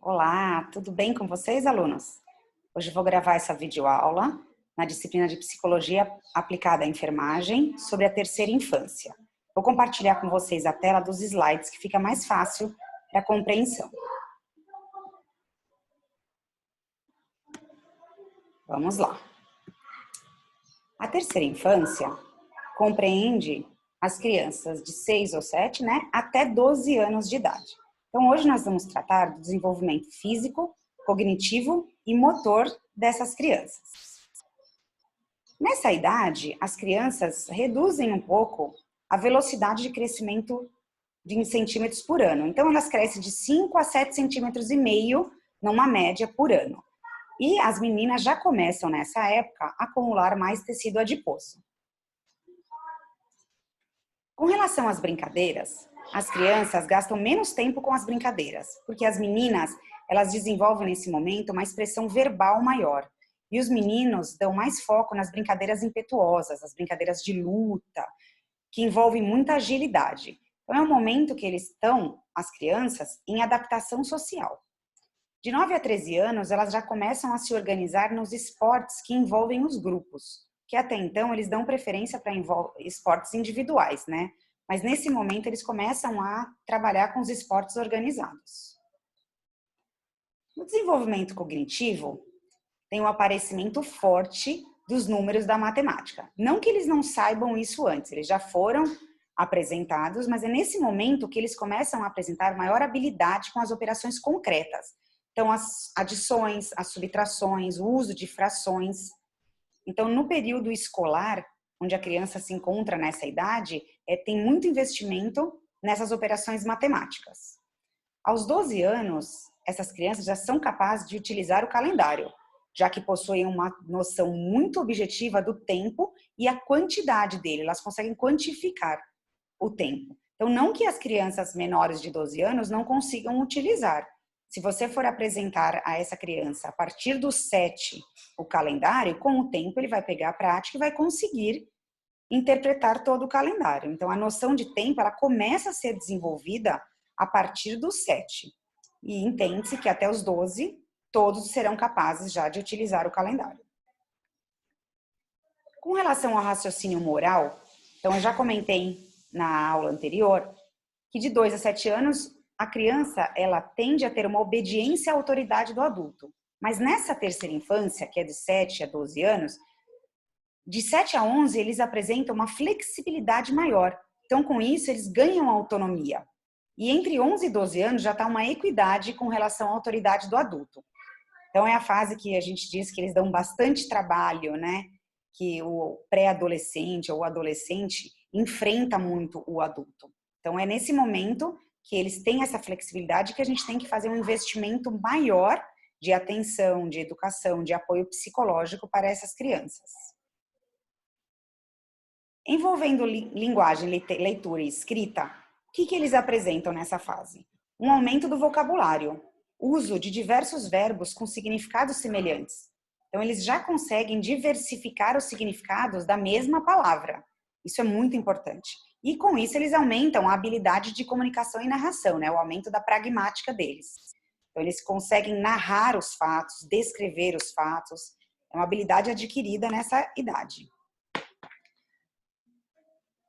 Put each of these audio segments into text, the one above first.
Olá, tudo bem com vocês, alunos? Hoje eu vou gravar essa videoaula na disciplina de Psicologia aplicada à enfermagem sobre a terceira infância. Vou compartilhar com vocês a tela dos slides que fica mais fácil para a compreensão. Vamos lá. A terceira infância compreende as crianças de 6 ou 7, até 12 anos de idade. Então, hoje nós vamos tratar do desenvolvimento físico, cognitivo e motor dessas crianças. Nessa idade, as crianças reduzem um pouco a velocidade de crescimento em centímetros por ano. Então, elas crescem de 5 a 7,5 centímetros numa média por ano. E as meninas já começam, nessa época, a acumular mais tecido adiposo. Com relação às brincadeiras, as crianças gastam menos tempo com as brincadeiras, porque as meninas, elas desenvolvem nesse momento uma expressão verbal maior. E os meninos dão mais foco nas brincadeiras impetuosas, as brincadeiras de luta, que envolvem muita agilidade. Então é um momento que eles estão, as crianças, em adaptação social. De 9 a 13 anos, elas já começam a se organizar nos esportes que envolvem os grupos, que até então eles dão preferência para esportes individuais, Mas nesse momento eles começam a trabalhar com os esportes organizados. No desenvolvimento cognitivo, tem um aparecimento forte dos números da matemática. Não que eles não saibam isso antes, eles já foram apresentados, mas é nesse momento que eles começam a apresentar maior habilidade com as operações concretas. Então, as adições, as subtrações, o uso de frações. Então, no período escolar, onde a criança se encontra nessa idade, tem muito investimento nessas operações matemáticas. Aos 12 anos, essas crianças já são capazes de utilizar o calendário, já que possuem uma noção muito objetiva do tempo e a quantidade dele, elas conseguem quantificar o tempo. Então, não que as crianças menores de 12 anos não consigam utilizar. Se você for apresentar a essa criança, a partir dos 7, o calendário, com o tempo ele vai pegar a prática e vai conseguir interpretar todo o calendário. Então, a noção de tempo, ela começa a ser desenvolvida a partir dos 7. E entende-se que até os 12, todos serão capazes já de utilizar o calendário. Com relação ao raciocínio moral, então eu já comentei na aula anterior que de 2 a 7 anos, a criança, ela tende a ter uma obediência à autoridade do adulto. Mas nessa terceira infância, que é de 7 a 12 anos, de 7 a 11, eles apresentam uma flexibilidade maior. Então, com isso, eles ganham autonomia. E entre 11 e 12 anos, já está uma equidade com relação à autoridade do adulto. Então, é a fase que a gente diz que eles dão bastante trabalho, Que o pré-adolescente ou o adolescente enfrenta muito o adulto. Então, é nesse momento que eles têm essa flexibilidade que a gente tem que fazer um investimento maior de atenção, de educação, de apoio psicológico para essas crianças. Envolvendo linguagem, leitura e escrita, o que eles apresentam nessa fase? Um aumento do vocabulário, uso de diversos verbos com significados semelhantes. Então, eles já conseguem diversificar os significados da mesma palavra. Isso é muito importante. E, com isso, eles aumentam a habilidade de comunicação e narração, o aumento da pragmática deles. Então, eles conseguem narrar os fatos, descrever os fatos. É uma habilidade adquirida nessa idade.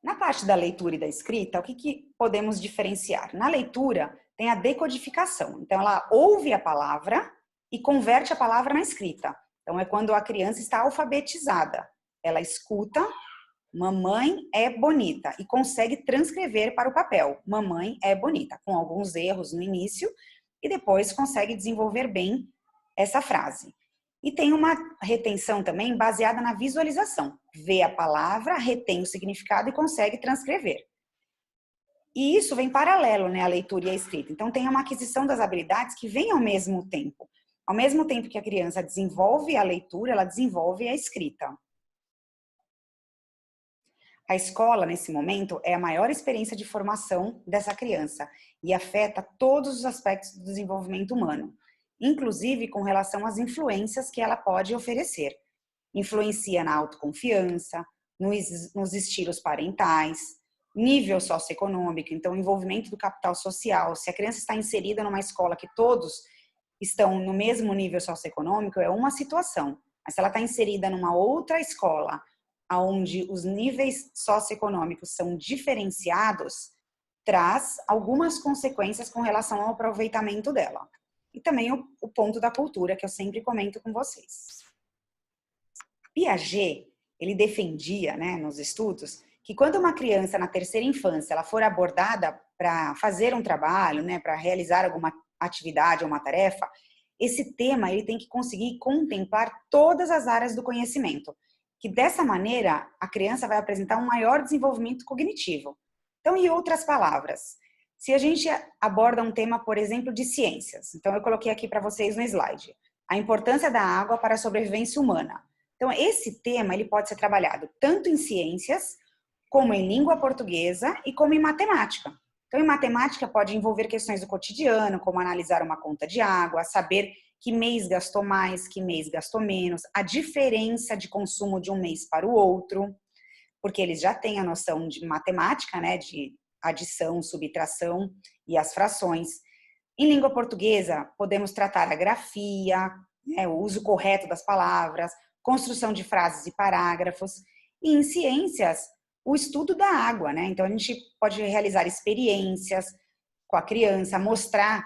Na parte da leitura e da escrita, o que podemos diferenciar? Na leitura, tem a decodificação. Então, ela ouve a palavra e converte a palavra na escrita. Então, é quando a criança está alfabetizada. Ela escuta, mamãe é bonita, e consegue transcrever para o papel. Mamãe é bonita, com alguns erros no início, e depois consegue desenvolver bem essa frase. E tem uma retenção também baseada na visualização. Vê a palavra, retém o significado e consegue transcrever. E isso vem paralelo, à leitura e à escrita. Então, tem uma aquisição das habilidades que vem ao mesmo tempo. Ao mesmo tempo que a criança desenvolve a leitura, ela desenvolve a escrita. A escola, nesse momento, é a maior experiência de formação dessa criança e afeta todos os aspectos do desenvolvimento humano, inclusive com relação às influências que ela pode oferecer. Influencia na autoconfiança, nos estilos parentais, nível socioeconômico, então envolvimento do capital social. Se a criança está inserida numa escola que todos estão no mesmo nível socioeconômico é uma situação. Mas se ela está inserida numa outra escola, onde os níveis socioeconômicos são diferenciados, traz algumas consequências com relação ao aproveitamento dela. E também o ponto da cultura, que eu sempre comento com vocês. Piaget, ele defendia, né, nos estudos, que quando uma criança na terceira infância ela for abordada para fazer um trabalho, né, para realizar alguma atividade ou uma tarefa, esse tema ele tem que conseguir contemplar todas as áreas do conhecimento, que dessa maneira a criança vai apresentar um maior desenvolvimento cognitivo. Então, em outras palavras, se a gente aborda um tema, por exemplo, de ciências, então eu coloquei aqui para vocês no slide, a importância da água para a sobrevivência humana. Então, esse tema ele pode ser trabalhado tanto em ciências, como em língua portuguesa e como em matemática. Então, em matemática pode envolver questões do cotidiano, como analisar uma conta de água, saber que mês gastou mais, que mês gastou menos, a diferença de consumo de um mês para o outro, porque eles já têm a noção de matemática, né, de adição, subtração e as frações. Em língua portuguesa, podemos tratar a grafia, né, o uso correto das palavras, construção de frases e parágrafos. E em ciências, o estudo da água, né? Então, a gente pode realizar experiências com a criança, mostrar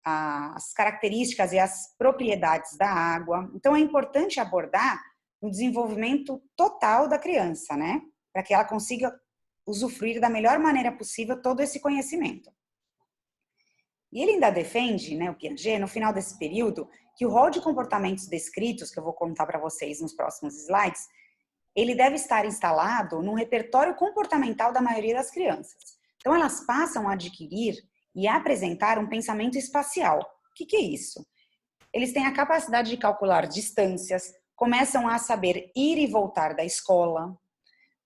as características e as propriedades da água. Então, é importante abordar o desenvolvimento total da criança, né? Para que ela consiga usufruir da melhor maneira possível todo esse conhecimento. E ele ainda defende, né, o Piaget, no final desse período, que o rol de comportamentos descritos, que eu vou contar para vocês nos próximos slides, ele deve estar instalado num repertório comportamental da maioria das crianças. Então, elas passam a adquirir e a apresentar um pensamento espacial. O que é isso? Eles têm a capacidade de calcular distâncias, começam a saber ir e voltar da escola,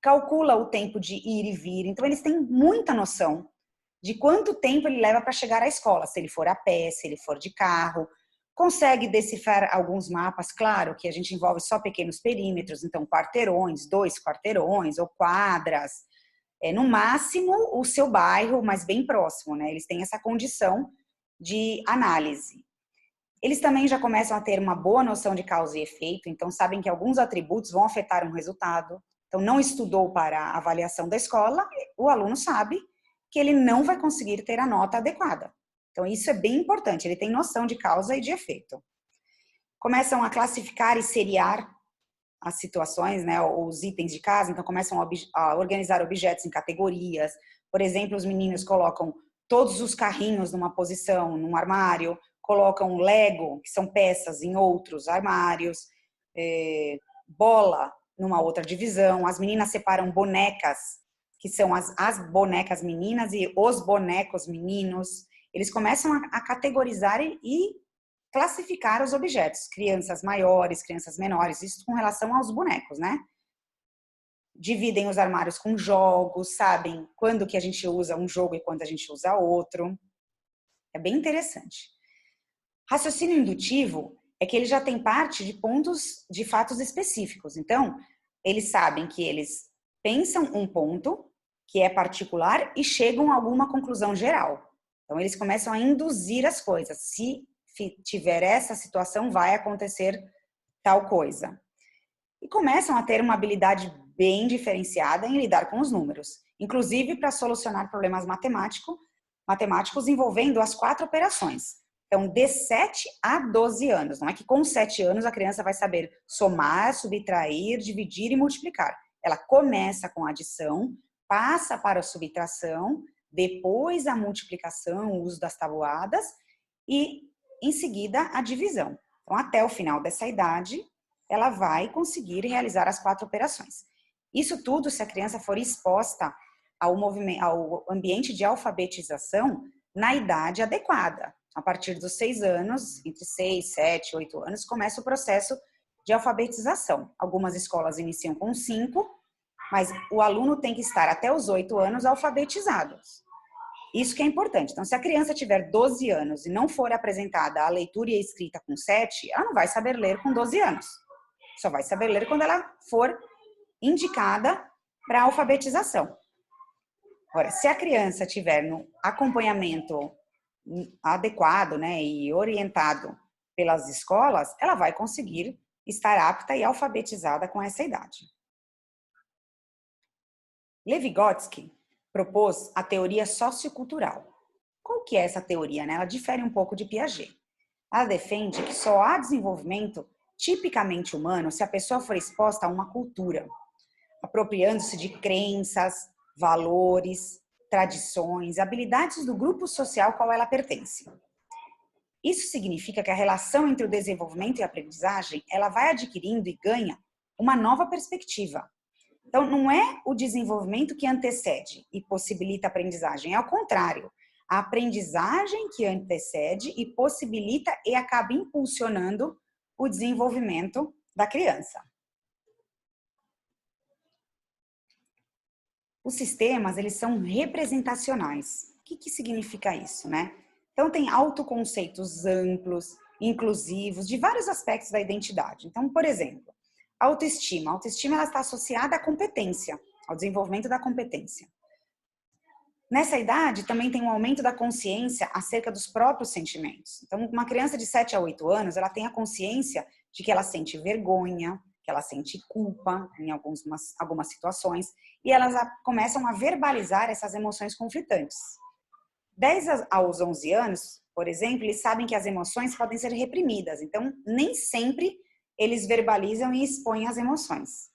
calcula o tempo de ir e vir. Então, eles têm muita noção de quanto tempo ele leva para chegar à escola, se ele for a pé, se ele for de carro. Consegue decifrar alguns mapas, claro, que a gente envolve só pequenos perímetros, então quarteirões, 2 quarteirões ou quadras. No máximo, o seu bairro, mas bem próximo, né? Eles têm essa condição de análise. Eles também já começam a ter uma boa noção de causa e efeito, então sabem que alguns atributos vão afetar um resultado. Então, não estudou para a avaliação da escola, o aluno sabe que ele não vai conseguir ter a nota adequada. Então, isso é bem importante, ele tem noção de causa e de efeito. Começam a classificar e seriar as situações, né, os itens de casa, então começam a organizar objetos em categorias. Por exemplo, os meninos colocam todos os carrinhos numa posição, num armário, colocam Lego, que são peças, em outros armários, bola numa outra divisão. As meninas separam bonecas, que são as bonecas meninas e os bonecos meninos. Eles começam a categorizar e classificar os objetos, crianças maiores, crianças menores, isso com relação aos bonecos, né? Dividem os armários com jogos, sabem quando que a gente usa um jogo e quando a gente usa outro. É bem interessante. Raciocínio indutivo é que ele já tem parte de pontos, de fatos específicos. Então, eles sabem que eles pensam um ponto que é particular e chegam a alguma conclusão geral. Então, eles começam a induzir as coisas. Se tiver essa situação, vai acontecer tal coisa. E começam a ter uma habilidade bem diferenciada em lidar com os números, inclusive para solucionar problemas matemáticos envolvendo as 4 operações. Então, de 7 a 12 anos. Não é que com 7 anos a criança vai saber somar, subtrair, dividir e multiplicar. Ela começa com a adição, passa para a subtração, depois a multiplicação, o uso das tabuadas e, em seguida, a divisão. Então, até o final dessa idade, ela vai conseguir realizar as 4 operações. Isso tudo se a criança for exposta ao ambiente de alfabetização na idade adequada. A partir dos 6 anos, entre 6, 7, 8 anos, começa o processo de alfabetização. Algumas escolas iniciam com 5, mas o aluno tem que estar até os 8 anos alfabetizados. Isso que é importante. Então, se a criança tiver 12 anos e não for apresentada a leitura e a escrita com 7, ela não vai saber ler com 12 anos. Só vai saber ler quando ela for indicada para a alfabetização. Agora, se a criança tiver no acompanhamento adequado, né, e orientado pelas escolas, ela vai conseguir estar apta e alfabetizada com essa idade. Levi-Vygotsky propôs a teoria sociocultural. Qual que é essa teoria, né? Ela difere um pouco de Piaget. Ela defende que só há desenvolvimento tipicamente humano se a pessoa for exposta a uma cultura, apropriando-se de crenças, valores, tradições, habilidades do grupo social ao qual ela pertence. Isso significa que a relação entre o desenvolvimento e a aprendizagem, ela vai adquirindo e ganha uma nova perspectiva. Então, não é o desenvolvimento que antecede e possibilita a aprendizagem, é ao contrário. A aprendizagem que antecede e possibilita e acaba impulsionando o desenvolvimento da criança. Os sistemas, eles são representacionais. O que significa isso, né? Então, tem autoconceitos amplos, inclusivos, de vários aspectos da identidade. Então, por exemplo, autoestima. A autoestima ela está associada à competência, ao desenvolvimento da competência. Nessa idade, também tem um aumento da consciência acerca dos próprios sentimentos. Então, uma criança de 7 a 8 anos, ela tem a consciência de que ela sente vergonha, que ela sente culpa em algumas situações, e elas começam a verbalizar essas emoções conflitantes. 10 aos 11 anos, por exemplo, eles sabem que as emoções podem ser reprimidas, então nem sempre eles verbalizam e expõem as emoções.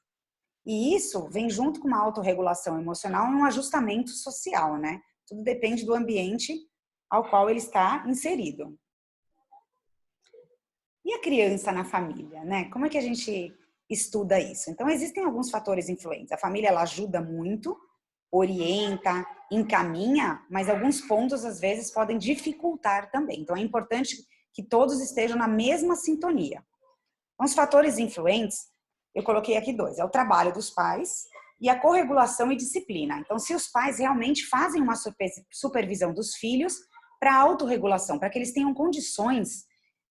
E isso vem junto com uma autorregulação emocional e um ajustamento social, né? Tudo depende do ambiente ao qual ele está inserido. E a criança na família, né? Como é que a gente estuda isso? Então, existem alguns fatores influentes. A família, ela ajuda muito, orienta, encaminha, mas alguns pontos, às vezes, podem dificultar também. Então, é importante que todos estejam na mesma sintonia. Então, os fatores influentes, eu coloquei aqui 2. É o trabalho dos pais e a corregulação e disciplina. Então, se os pais realmente fazem uma supervisão dos filhos para a autorregulação, para que eles tenham condições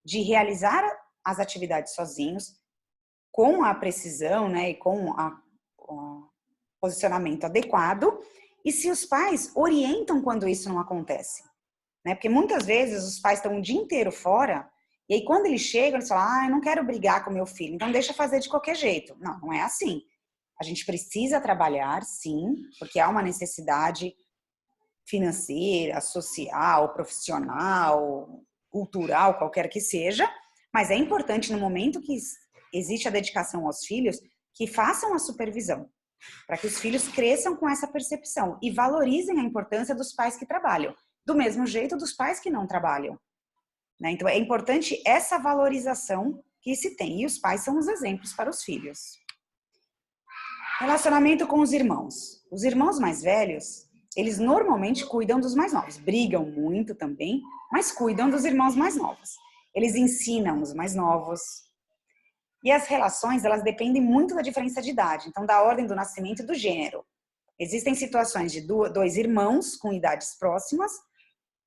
de realizar as atividades sozinhos, com a precisão, né, e com o posicionamento adequado, e se os pais orientam quando isso não acontece, né? Porque muitas vezes os pais estão o dia inteiro fora, e aí quando eles chegam, eles falam, eu não quero brigar com meu filho, então deixa fazer de qualquer jeito. Não, não é assim. A gente precisa trabalhar, sim, porque há uma necessidade financeira, social, profissional, cultural, qualquer que seja, mas é importante no momento que existe a dedicação aos filhos, que façam a supervisão, para que os filhos cresçam com essa percepção e valorizem a importância dos pais que trabalham, do mesmo jeito dos pais que não trabalham, né? Então, é importante essa valorização que se tem, e os pais são os exemplos para os filhos. Relacionamento com os irmãos. Os irmãos mais velhos, eles normalmente cuidam dos mais novos, brigam muito também, mas cuidam dos irmãos mais novos. Eles ensinam os mais novos. E as relações, elas dependem muito da diferença de idade, então da ordem do nascimento e do gênero. Existem situações de 2 irmãos com idades próximas,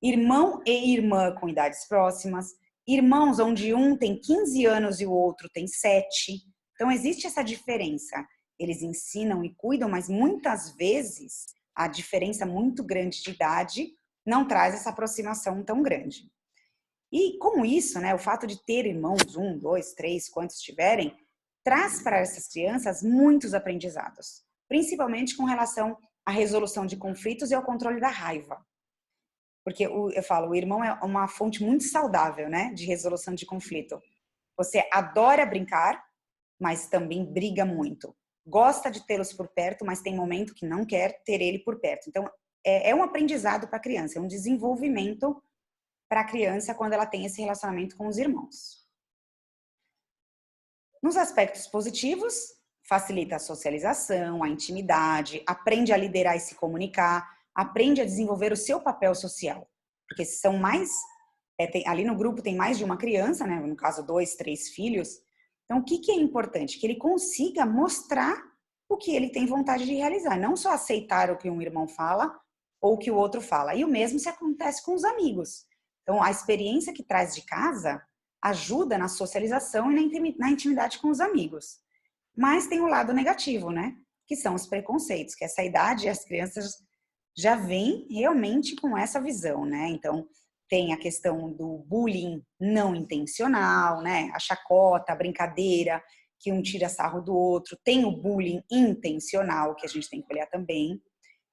irmão e irmã com idades próximas, irmãos onde um tem 15 anos e o outro tem 7. Então existe essa diferença. Eles ensinam e cuidam, mas muitas vezes a diferença muito grande de idade não traz essa aproximação tão grande. E com isso, né, o fato de ter irmãos, 1, 2, 3, quantos tiverem, traz para essas crianças muitos aprendizados, principalmente com relação à resolução de conflitos e ao controle da raiva. Porque eu falo, o irmão é uma fonte muito saudável, né, de resolução de conflito. Você adora brincar, mas também briga muito. Gosta de tê-los por perto, mas tem momento que não quer ter ele por perto. Então, é um aprendizado para a criança, é um desenvolvimento para a criança quando ela tem esse relacionamento com os irmãos. Nos aspectos positivos, facilita a socialização, a intimidade, aprende a liderar e se comunicar, aprende a desenvolver o seu papel social. Porque são mais, ali no grupo tem mais de uma criança, né? No caso 2, 3 filhos. Então, o que é importante? Que ele consiga mostrar o que ele tem vontade de realizar, não só aceitar o que um irmão fala ou o que o outro fala. E o mesmo se acontece com os amigos. Então, a experiência que traz de casa ajuda na socialização e na intimidade com os amigos. Mas tem o lado negativo, né? Que são os preconceitos, que essa idade as crianças já vêm realmente com essa visão, né? Então, tem a questão do bullying não intencional, né? A chacota, a brincadeira, que um tira sarro do outro. Tem o bullying intencional, que a gente tem que olhar também.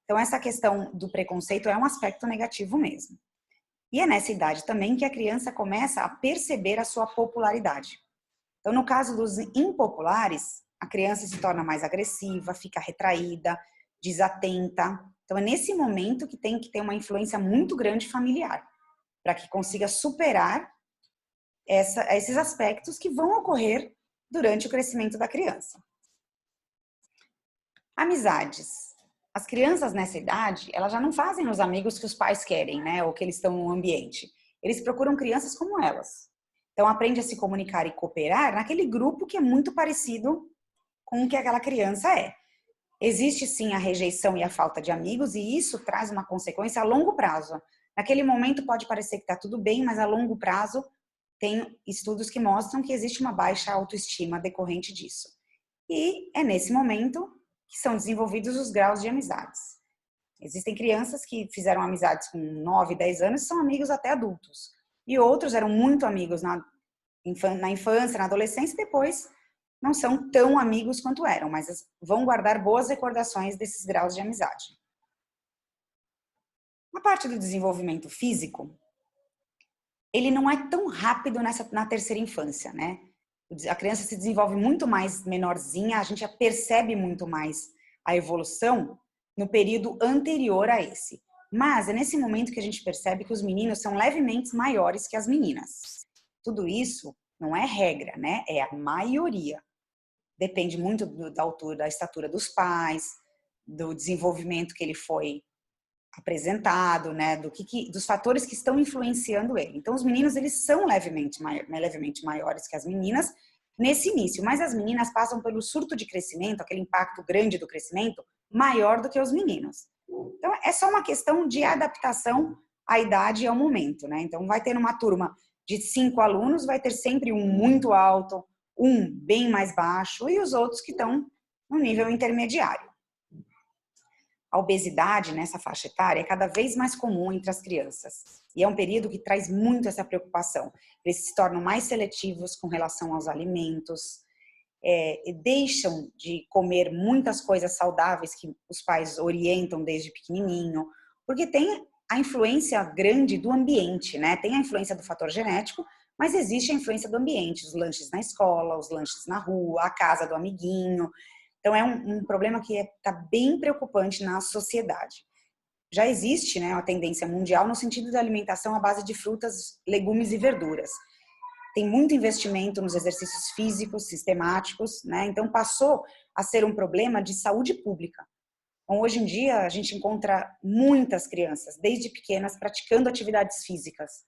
Então, essa questão do preconceito é um aspecto negativo mesmo. E é nessa idade também que a criança começa a perceber a sua popularidade. Então, no caso dos impopulares, a criança se torna mais agressiva, fica retraída, desatenta. Então, é nesse momento que tem que ter uma influência muito grande familiar, para que consiga superar esses aspectos que vão ocorrer durante o crescimento da criança. Amizades. As crianças nessa idade, elas já não fazem os amigos que os pais querem, né? Ou que eles estão no ambiente. Eles procuram crianças como elas. Então, aprende a se comunicar e cooperar naquele grupo que é muito parecido com o que aquela criança é. Existe sim a rejeição e a falta de amigos, e isso traz uma consequência a longo prazo. Naquele momento pode parecer que está tudo bem, mas a longo prazo tem estudos que mostram que existe uma baixa autoestima decorrente disso. E é nesse momento que são desenvolvidos os graus de amizades. Existem crianças que fizeram amizades com 9, 10 anos e são amigos até adultos. E outros eram muito amigos na infância, na adolescência, e depois não são tão amigos quanto eram, mas vão guardar boas recordações desses graus de amizade. A parte do desenvolvimento físico, ele não é tão rápido na terceira infância, né? A criança se desenvolve muito mais menorzinha, a gente já percebe muito mais a evolução no período anterior a esse. Mas é nesse momento que a gente percebe que os meninos são levemente maiores que as meninas. Tudo isso não é regra, né? É a maioria. Depende muito da altura, da estatura dos pais, do desenvolvimento que ele foi apresentado, né? Dos fatores que estão influenciando ele. Então, os meninos, eles são levemente maiores que as meninas nesse início, mas as meninas passam pelo surto de crescimento, aquele impacto grande do crescimento, maior do que os meninos. Então, é só uma questão de adaptação à idade e ao momento, né? Então, vai ter numa turma de 5 alunos, vai ter sempre um muito alto, um bem mais baixo e os outros que estão no nível intermediário. A obesidade nessa faixa etária é cada vez mais comum entre as crianças. E é um período que traz muito essa preocupação. Eles se tornam mais seletivos com relação aos alimentos, deixam de comer muitas coisas saudáveis que os pais orientam desde pequenininho, porque tem a influência grande do ambiente, né? Tem a influência do fator genético, mas existe a influência do ambiente, os lanches na escola, os lanches na rua, a casa do amiguinho. Então, é um problema que está bem preocupante na sociedade. Já existe, né, uma tendência mundial no sentido da alimentação à base de frutas, legumes e verduras. Tem muito investimento nos exercícios físicos, sistemáticos, né? Então, passou a ser um problema de saúde pública. Então, hoje em dia, a gente encontra muitas crianças, desde pequenas, praticando atividades físicas,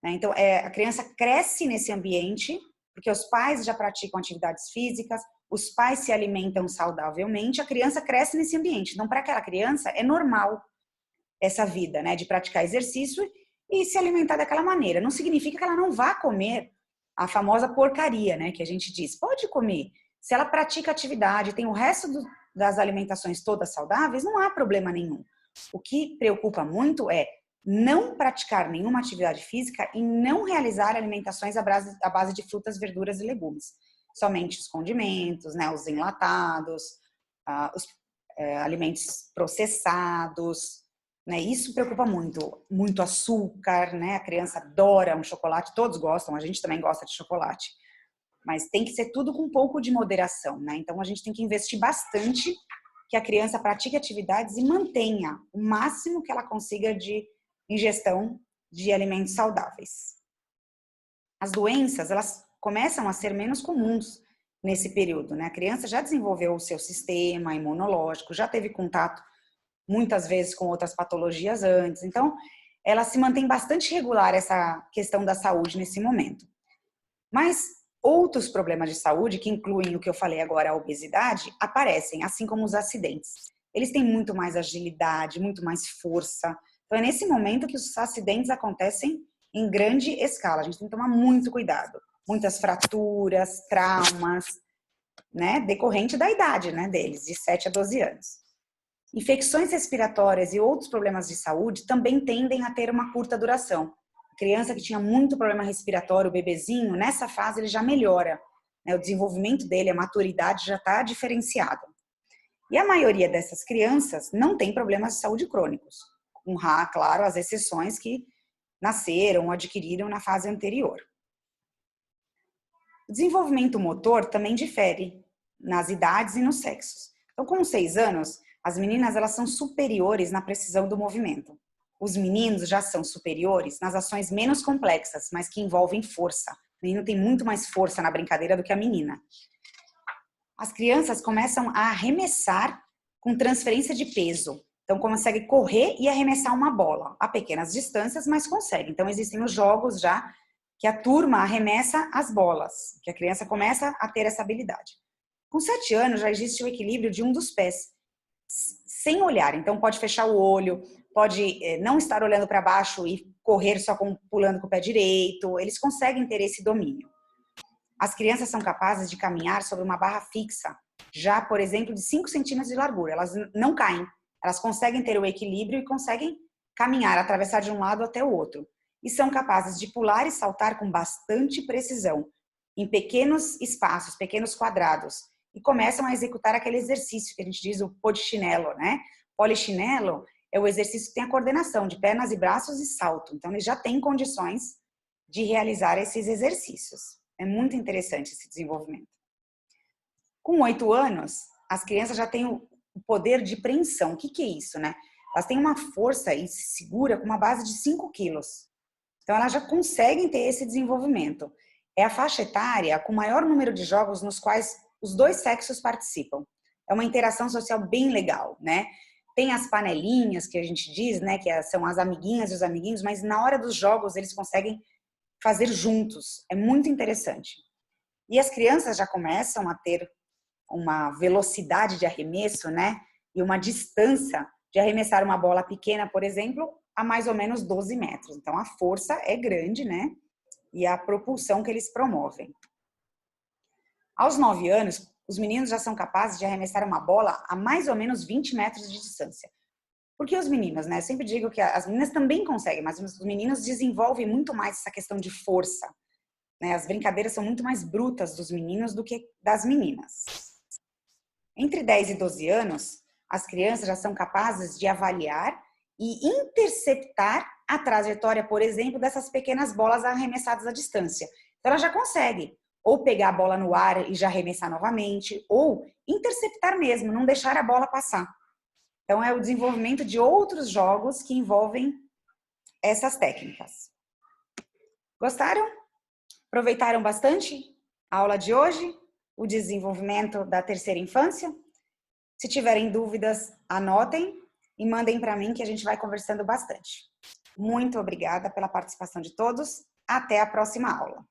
né? Então, a criança cresce nesse ambiente, porque os pais já praticam atividades físicas, os pais se alimentam saudavelmente, a criança cresce nesse ambiente. Então, para aquela criança, é normal essa vida, né, de praticar exercício e se alimentar daquela maneira. Não significa que ela não vá comer a famosa porcaria, né, que a gente diz. Pode comer. Se ela pratica atividade, tem o resto das alimentações todas saudáveis, não há problema nenhum. O que preocupa muito é não praticar nenhuma atividade física e não realizar alimentações à base de frutas, verduras e legumes. Somente os condimentos, né, os enlatados, os alimentos processados, né, isso preocupa muito. Muito açúcar, né, a criança adora um chocolate, todos gostam, a gente também gosta de chocolate. Mas tem que ser tudo com um pouco de moderação, né? Então, a gente tem que investir bastante que a criança pratique atividades e mantenha o máximo que ela consiga de ingestão de alimentos saudáveis. As doenças, elas começam a ser menos comuns nesse período, né? A criança já desenvolveu o seu sistema imunológico, já teve contato muitas vezes com outras patologias antes, então ela se mantém bastante regular essa questão da saúde nesse momento. Mas outros problemas de saúde, que incluem o que eu falei agora, a obesidade, aparecem, assim como os acidentes. Eles têm muito mais agilidade, muito mais força. Então é nesse momento que os acidentes acontecem em grande escala. A gente tem que tomar muito cuidado. Muitas fraturas, traumas, né, decorrente da idade, né, deles, de 7 a 12 anos. Infecções respiratórias e outros problemas de saúde também tendem a ter uma curta duração. criança que tinha muito problema respiratório, o bebezinho, nessa fase ele já melhora, né? O desenvolvimento dele, a maturidade já está diferenciada. E a maioria dessas crianças não tem problemas de saúde crônicos, com, claro, as exceções que nasceram ou adquiriram na fase anterior. O desenvolvimento motor também difere nas idades e nos sexos. Então, com 6 anos, as meninas elas são superiores na precisão do movimento. Os meninos já são superiores nas ações menos complexas, mas que envolvem força. O menino tem muito mais força na brincadeira do que a menina. As crianças começam a arremessar com transferência de peso. Então, consegue correr e arremessar uma bola a pequenas distâncias, mas consegue. Então, existem os jogos já que a turma arremessa as bolas, que a criança começa a ter essa habilidade. Com 7 anos, já existe o equilíbrio de um dos pés, sem olhar. Então, pode fechar o olho, pode não estar olhando para baixo e correr só pulando com o pé direito. Eles conseguem ter esse domínio. As crianças são capazes de caminhar sobre uma barra fixa, já, por exemplo, de 5 centímetros de largura. Elas não caem. Elas conseguem ter o equilíbrio e conseguem caminhar, atravessar de um lado até o outro. E são capazes de pular e saltar com bastante precisão, em pequenos espaços, pequenos quadrados. E começam a executar aquele exercício que a gente diz o polichinelo, né? Polichinelo é o exercício que tem a coordenação de pernas e braços e salto. Então, eles já têm condições de realizar esses exercícios. É muito interessante esse desenvolvimento. Com 8 anos, as crianças já têm o poder de preensão. O que é isso, né? Elas têm uma força e se segura com uma base de 5 quilos. Então, elas já conseguem ter esse desenvolvimento. É a faixa etária com o maior número de jogos nos quais os dois sexos participam. É uma interação social bem legal, né? Tem as panelinhas que a gente diz, né? Que são as amiguinhas e os amiguinhos, mas na hora dos jogos eles conseguem fazer juntos. É muito interessante. E as crianças já começam a ter uma velocidade de arremesso, né? E uma distância de arremessar uma bola pequena, por exemplo, a mais ou menos 12 metros. Então, a força é grande, né? E a propulsão que eles promovem. Aos 9 anos, os meninos já são capazes de arremessar uma bola a mais ou menos 20 metros de distância. Porque os meninos, né? Eu sempre digo que as meninas também conseguem, mas os meninos desenvolvem muito mais essa questão de força, né? As brincadeiras são muito mais brutas dos meninos do que das meninas. Entre 10 e 12 anos, as crianças já são capazes de avaliar e interceptar a trajetória, por exemplo, dessas pequenas bolas arremessadas à distância. Então, ela já consegue ou pegar a bola no ar e já arremessar novamente, ou interceptar mesmo, não deixar a bola passar. Então, é o desenvolvimento de outros jogos que envolvem essas técnicas. Gostaram? Aproveitaram bastante a aula de hoje? O desenvolvimento da terceira infância? Se tiverem dúvidas, anotem e mandem para mim que a gente vai conversando bastante. Muito obrigada pela participação de todos. Até a próxima aula.